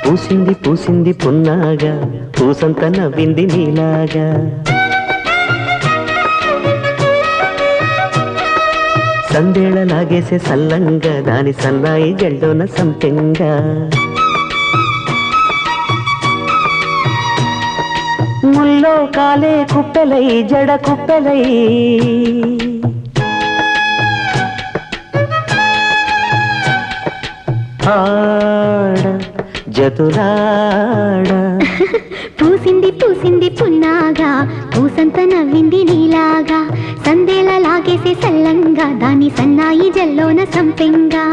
పూసింది పూసింది పున్నాగా పూసంత నవ్వింది నీలాగా సందేళ లాగేసే సల్లంగా దాని సన్నాయి జల్డోన సంపెంగా ముల్లో కాలే కుప్పెలై జడ కుప్పెలై ఆడ జతులాడ పూసింది పూసింది పున్నాగా పూసంత నవ్వింది నీలాగా సందేల లాగేసే సల్లంగా దాని సన్నాయి జల్లోన సంపెంగా